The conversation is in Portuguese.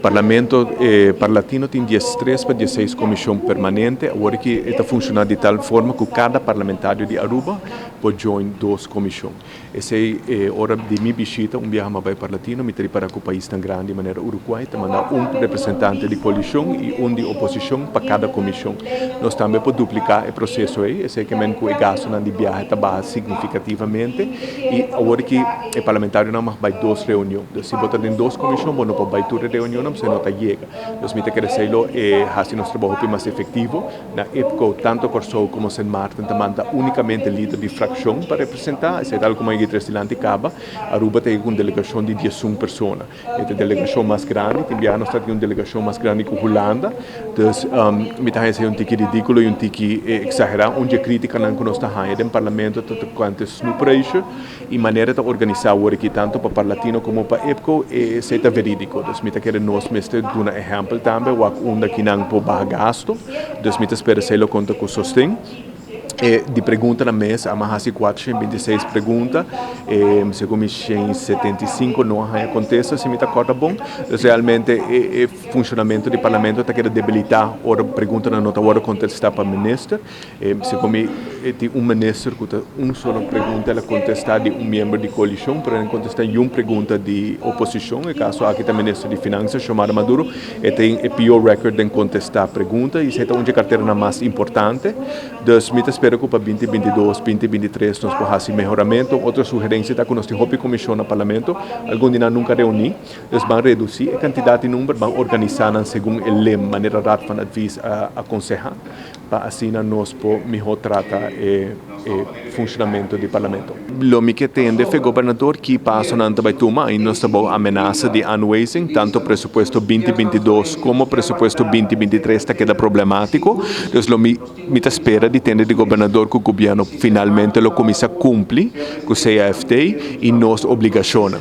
Parlamento Parlatino tem 13 para 16 comissão permanente, agora que está funcionando de tal forma que cada parlamentário de Aruba pode join 2 comissões. Essa é hora de minha visita, viagem para Parlatino, me teria para que o país tão grande de maneira Uruguai, te mandar representante de coalição e de oposição para cada comissão. Nós também podemos duplicar o processo aí, esse é que o gasto na viagem está significativamente e agora que o parlamentário não vai 2 reuniões. Se botar em 2 comissões, não pode 2 reuniões, não se não chega. Nós me queremos sair fazer nosso trabalho mais efetivo. Na época, tanto Corsou como San Martin manda unicamente líder de fração para representar, se é algo como a Trestilanti Caba, Aruba tem uma delegação de 11 pessoas. É a delegação mais grande, também nós temos uma delegação mais grande que a Holanda. Então, me parece um tique ridículo e um tique exagerado, onde a crítica não nós está no parlamento, tanto quanto no preço, e maneira de organizar o aqui tanto para Parlatino como para EPCO, é verídico. Então, me queremos nós mesmos dar um exemplo também, o que não pode gasto, então, me espera se ele conta com sostém. De pergunta na mesa, há mais de 426 perguntas, se como 75 não acontece, se me está corta bom, realmente o funcionamento do parlamento está querendo debilitar, ora pergunta na nota, ora contestar para o ministro, se como tem ministro que tem só pergunta, ela contestar de membro de coalição, para não contestar uma pergunta de oposição, no caso aqui está o ministro de Finanças, Xiomara Maduro, tem o pior recorde em contestar perguntas, e essa é uma carteira mais importante, dos espero que para 2022, 2023 nós possamos melhoramento. Outra sugerência está que nós temos uma comissão no parlamento, algum dia nunca reuni, eles vão reduzir a quantidade de número, vão organizar segundo o lema, maneira rápida van advies aconselhar, para assim nós podemos melhor tratar o funcionamento do parlamento. O que tem o governador que passa na Antabaituma e nós temos ameaça de unwasing, tanto o pressuposto 2022 como o pressuposto 2023 está queda problemático. Então, me espera de ter o governador que o governo finalmente lo começa a cumprir com o CFT e nos obrigações.